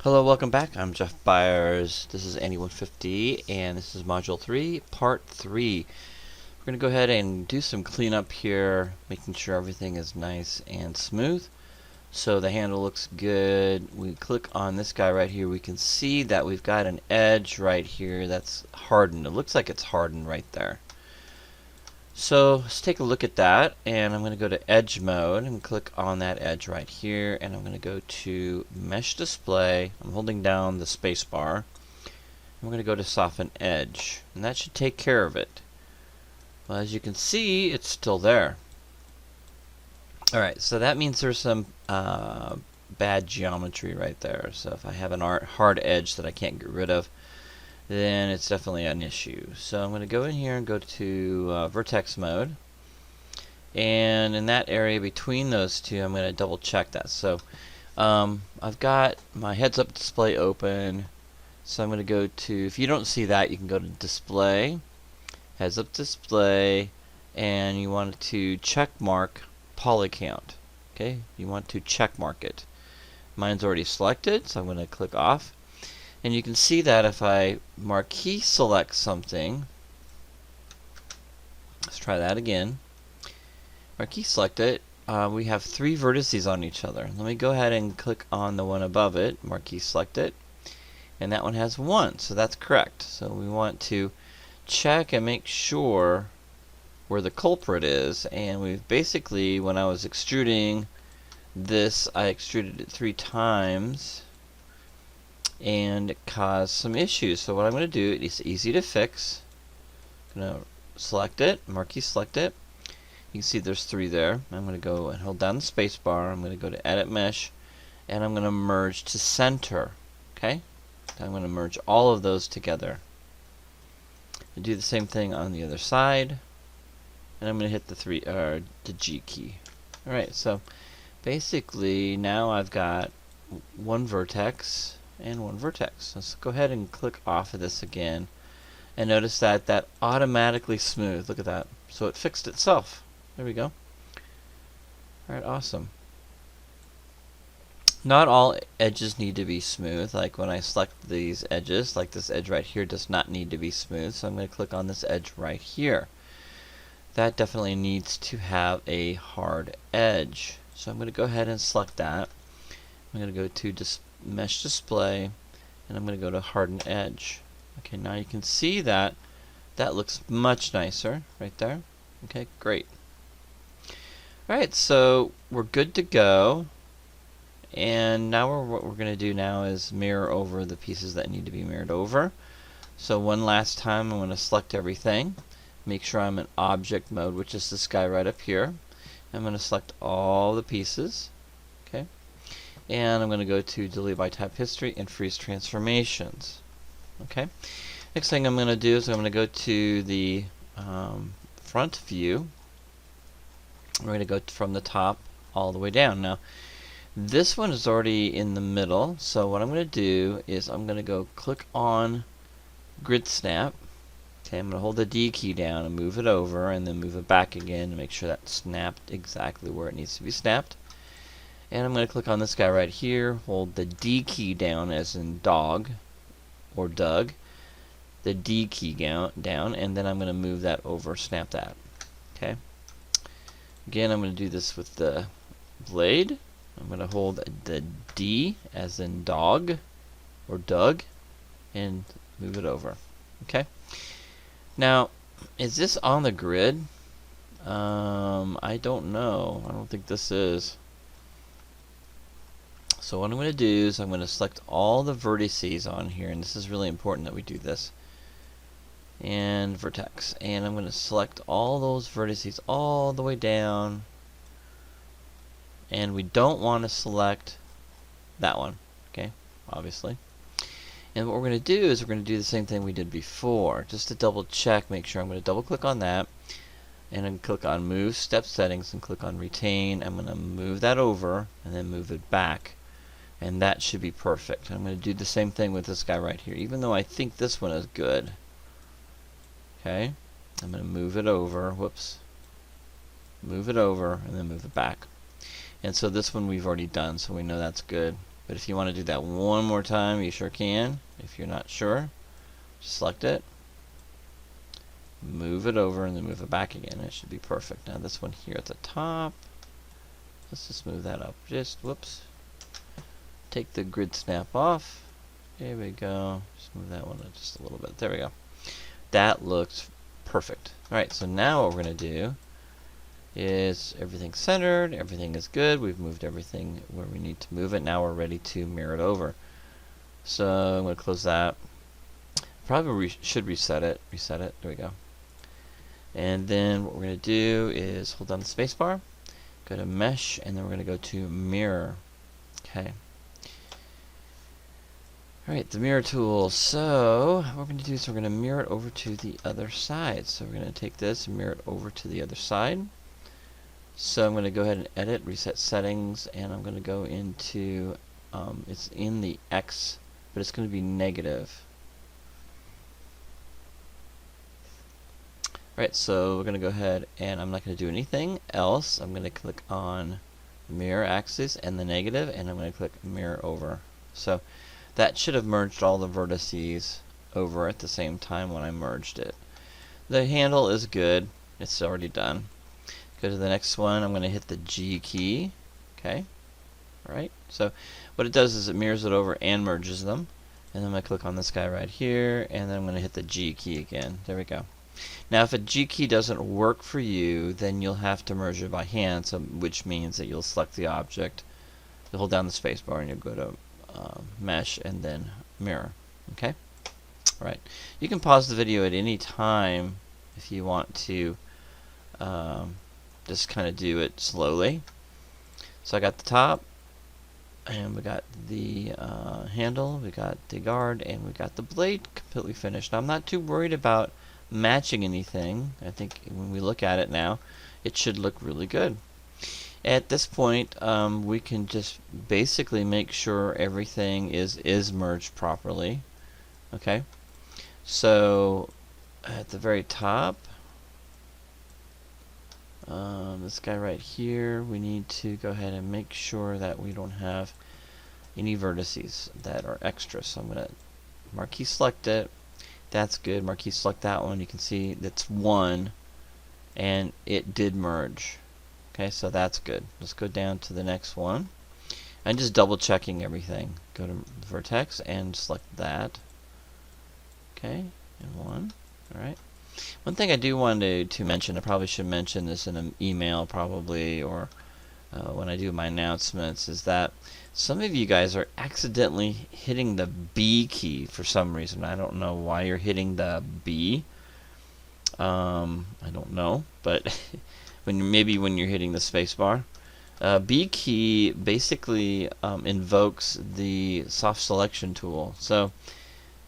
Hello, welcome back. I'm Jeff Byers. This is Andy 150, and this is Module 3, Part 3. We're going to go ahead and do some cleanup here, making sure everything is nice and smooth. So the handle looks good. We click on this guy right here. We can see that we've got an edge right here that's hardened. It looks like it's hardened right there. So let's take a look at that, and I'm going to go to Edge Mode and click on that edge right here, and I'm going to go to Mesh Display. I'm holding down the space bar. I'm going to go to Soften Edge, and that should take care of it. Well, as you can see, it's still there. Alright, so that means there's some bad geometry right there. So if I have an hard edge that I can't get rid of, then it's definitely an issue. So I'm going to go in here and go to vertex mode, and in that area between those two I'm going to double check that. So I've got my heads up display open, so I'm going to go to, if you don't see that, you can go to display, heads up display, and you want to check mark poly count. Okay, you want to check mark it. Mine's already selected, so I'm going to click off. And you can see that if I marquee select something, let's try that again. Marquee select it, we have 3 vertices on each other. Let me go ahead and click on the one above it, marquee select it, and that one has 1, so that's correct. So we want to check and make sure where the culprit is, and we've basically, when I was extruding this, I extruded it 3 times. And it caused some issues. So what I'm going to do, it's easy to fix. I'm going to select it, marquee select it. You can see there's 3 there. I'm going to go and hold down the space bar. I'm going to go to edit mesh, and I'm going to merge to center. Okay? I'm going to merge all of those together. And do the same thing on the other side. And I'm going to hit the G key. Alright, so basically now I've got 1 vertex and 1 vertex. Let's go ahead and click off of this again, and notice that that automatically smooth. Look at that. So it fixed itself. There we go. Alright, awesome. Not all edges need to be smooth. Like when I select these edges, like this edge right here does not need to be smooth, so I'm going to click on this edge right here. That definitely needs to have a hard edge. So I'm going to go ahead and select that. I'm going to go to mesh display, and I'm going to go to harden edge. Okay, now you can see that that looks much nicer right there. Okay, great. Alright, so we're good to go, and now what we're going to do now is mirror over the pieces that need to be mirrored over. So one last time I'm going to select everything, make sure I'm in object mode, which is this guy right up here. I'm going to select all the pieces. Okay, and I'm going to go to delete by type history and freeze transformations. Okay, next thing I'm going to do is I'm going to go to the front view. We're going to go from the top all the way down. Now this one is already in the middle, so what I'm going to do is I'm going to go click on grid snap. Okay, I'm going to hold the D key down and move it over, and then move it back again to make sure that's snapped exactly where it needs to be snapped. And I'm going to click on this guy right here, hold the D key down as in dog or Doug, the D key down, and then I'm going to move that over, snap that. Okay. Again, I'm going to do this with the blade. I'm going to hold the D as in dog or Doug and move it over. Okay. Now, is this on the grid? I don't know. I don't think this is. So what I'm going to do is I'm going to select all the vertices on here, and this is really important that we do this. And vertex. And I'm going to select all those vertices all the way down. And we don't want to select that one. Okay, obviously. And what we're going to do is we're going to do the same thing we did before. Just to double check, make sure I'm going to double click on that. And then click on move step settings and click on retain. I'm going to move that over and then move it back. And that should be perfect. I'm going to do the same thing with this guy right here, even though I think this one is good. Okay, I'm going to move it over, whoops, move it over, and then move it back. And so this one we've already done, so we know that's good. But if you want to do that one more time, you sure can. If you're not sure, select it, move it over, and then move it back again. It should be perfect. Now this one here at the top, let's just move that up. Just, whoops. Take the grid snap off. There we go. Just move that one up just a little bit. There we go. That looks perfect. Alright, so now what we're going to do is everything centered, everything is good, we've moved everything where we need to move it. Now we're ready to mirror it over. So I'm going to close that. Probably should reset it. There we go. And then what we're going to do is hold down the spacebar, go to mesh, and then we're going to go to mirror. Okay. Alright, the mirror tool. So what we're going to do is we're going to mirror it over to the other side. So we're going to take this and mirror it over to the other side. So I'm going to go ahead and edit, reset settings, and I'm going to go into, it's in the X, but it's going to be negative. Alright, so we're going to go ahead and I'm not going to do anything else. I'm going to click on mirror axis and the negative, and I'm going to click mirror over. So that should have merged all the vertices over at the same time when I merged it. The handle is good. It's already done. Go to the next one. I'm going to hit the G key. Okay. Alright. So what it does is it mirrors it over and merges them. And then I'm going to click on this guy right here, and then I'm going to hit the G key again. There we go. Now if a G key doesn't work for you, then you'll have to merge it by hand, so, which means that you'll select the object, you'll hold down the spacebar, and you'll go to mesh and then mirror. Okay? Alright. You can pause the video at any time if you want to just kind of do it slowly. So I got the top, and we got the handle, we got the guard, and we got the blade completely finished. Now I'm not too worried about matching anything. I think when we look at it now, it should look really good. At this point, we can just basically make sure everything is merged properly. Okay, so at the very top, this guy right here, we need to go ahead and make sure that we don't have any vertices that are extra. So I'm going to marquee select it. That's good. Marquee select that one. You can see that's one, and it did merge. Okay, so that's good. Let's go down to the next one. I'm just double checking everything. Go to vertex and select that. Okay, and one. Alright. One thing I do want to mention, I probably should mention this in an email probably, or when I do my announcements, is that some of you guys are accidentally hitting the B key for some reason. I don't know why you're hitting the B. I don't know, but maybe when you're hitting the space bar. B key basically invokes the soft selection tool. So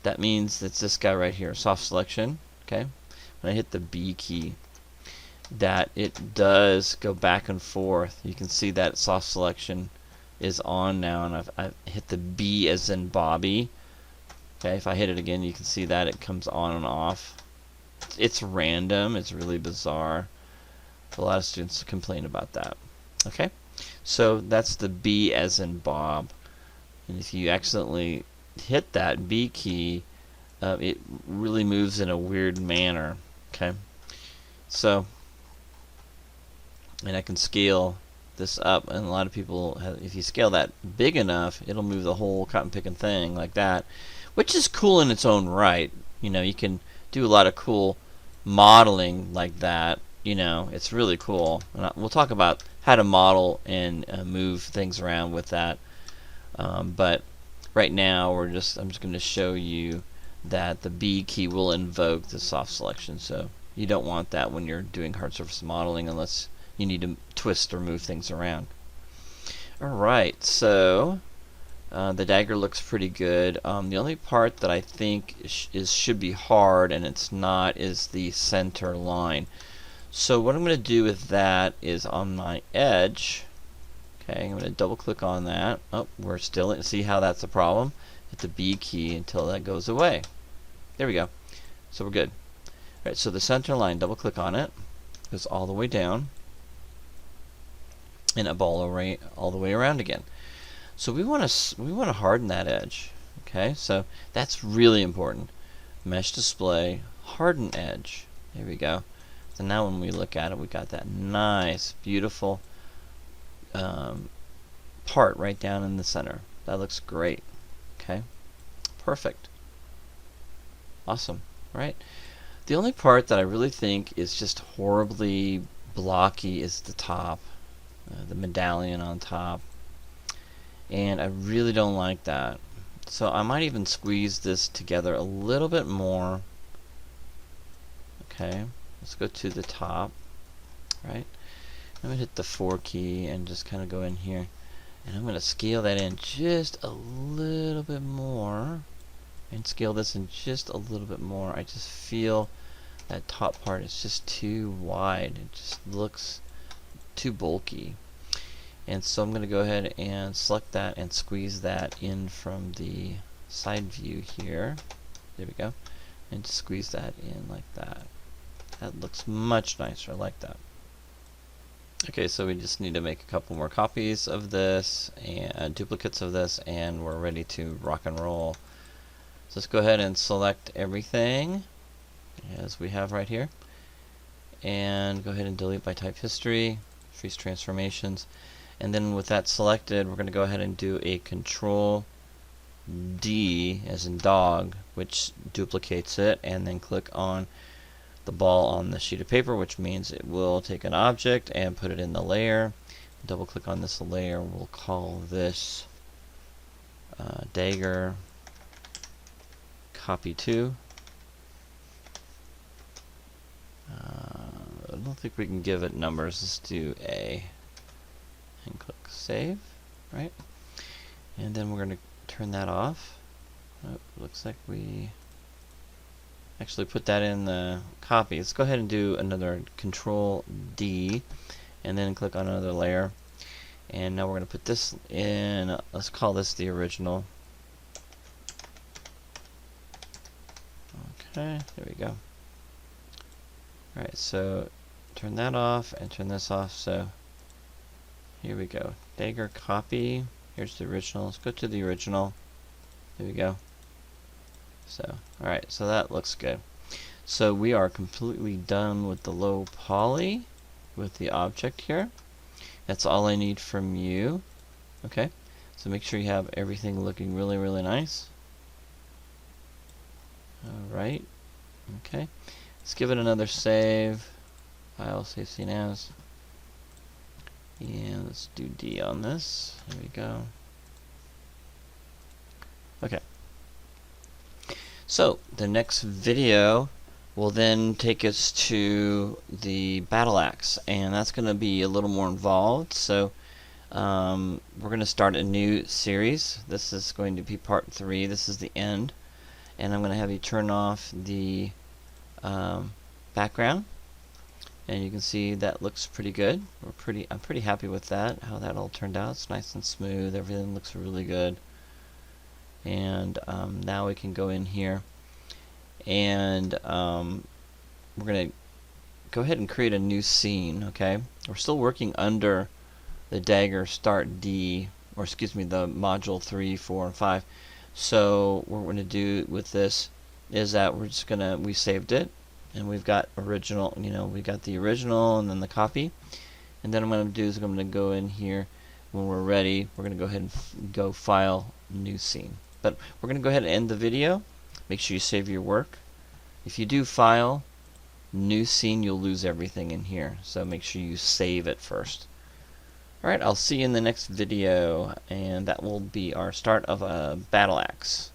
that means it's this guy right here, soft selection. Okay, when I hit the B key, that it does go back and forth. You can see that soft selection is on now, and I've hit the B as in Bobby. Okay, if I hit it again, you can see that it comes on and off. It's random. It's really bizarre. A lot of students complain about that. Okay, so that's the B as in Bob, and if you accidentally hit that B key, it really moves in a weird manner. Okay, so, and I can scale this up, and a lot of people if you scale that big enough, it'll move the whole cotton picking thing like that, which is cool in its own right. You know, you can do a lot of cool modeling like that. You know, it's really cool, and we'll talk about how to model and move things around with that, but right now I'm just going to show you that the B key will invoke the soft selection, so you don't want that when you're doing hard surface modeling unless you need to twist or move things around. Alright, so the dagger looks pretty good. The only part that I think should be hard, and it's not, is the center line. So what I'm going to do with that is on my edge, okay, I'm going to double click on that. Oh, we're still in. See how that's a problem? Hit the B key until that goes away. There we go. So we're good. Alright, so the center line, double click on it, goes all the way down, and up all the way around again. So we want to harden that edge. Okay, so that's really important. Mesh display, harden edge. There we go. So now when we look at it, we got that nice, beautiful part right down in the center. That looks great. Okay, perfect. Awesome, right? The only part that I really think is just horribly blocky is the top, the medallion on top. And I really don't like that. So I might even squeeze this together a little bit more. Okay, let's go to the top, right? I'm going to hit the 4 key and just kind of go in here. And I'm going to scale that in just a little bit more. And scale this in just a little bit more. I just feel that top part is just too wide. It just looks too bulky. And so I'm going to go ahead and select that and squeeze that in from the side view here. There we go. And just squeeze that in like that. That looks much nicer. I like that. Okay, so we just need to make a couple more copies of this and duplicates of this, and we're ready to rock and roll. So let's go ahead and select everything as we have right here. And go ahead and delete by type history, freeze transformations. And then with that selected, we're going to go ahead and do a Control D as in dog, which duplicates it, and then click on the ball on the sheet of paper, which means it will take an object and put it in the layer. Double click on this layer. We'll call this Dagger Copy 2. I don't think we can give it numbers. Let's do A. And click Save, right? And then we're going to turn that off. Oh, looks like we actually put that in the copy. Let's go ahead and do another Control D and then click on another layer. And now we're going to put this in, let's call this the original. Okay, there we go. Alright, so turn that off and turn this off. So here we go. Dagger copy. Here's the original. Let's go to the original. There we go. So, alright, so that looks good. So we are completely done with the low poly with the object here. That's all I need from you. Okay, so make sure you have everything looking really, really nice. Alright, okay. Let's give it another save. File, save scene as. And let's do D on this. There we go. Okay. So the next video will then take us to the battle axe, and that's going to be a little more involved. So we're going to start a new series. This is going to be part 3. This is the end, and I'm going to have you turn off the background, and you can see that looks pretty good. I'm pretty happy with that, how that all turned out. It's nice and smooth. Everything looks really good. And now we can go in here and we're going to go ahead and create a new scene. Okay, we're still working under the Dagger Start D, or excuse me, the module 3, 4, and 5. So what we're going to do with this is that we're just gonna, we saved it, and we've got original, we got the original and then the copy. And then what I'm going to do is I'm going to go in here. When we're ready, we're going to go ahead and go File, New Scene. But we're going to go ahead and end the video. Make sure you save your work. If you do File, New Scene, you'll lose everything in here. So make sure you save it first. Alright, I'll see you in the next video, and that will be our start of a battle axe.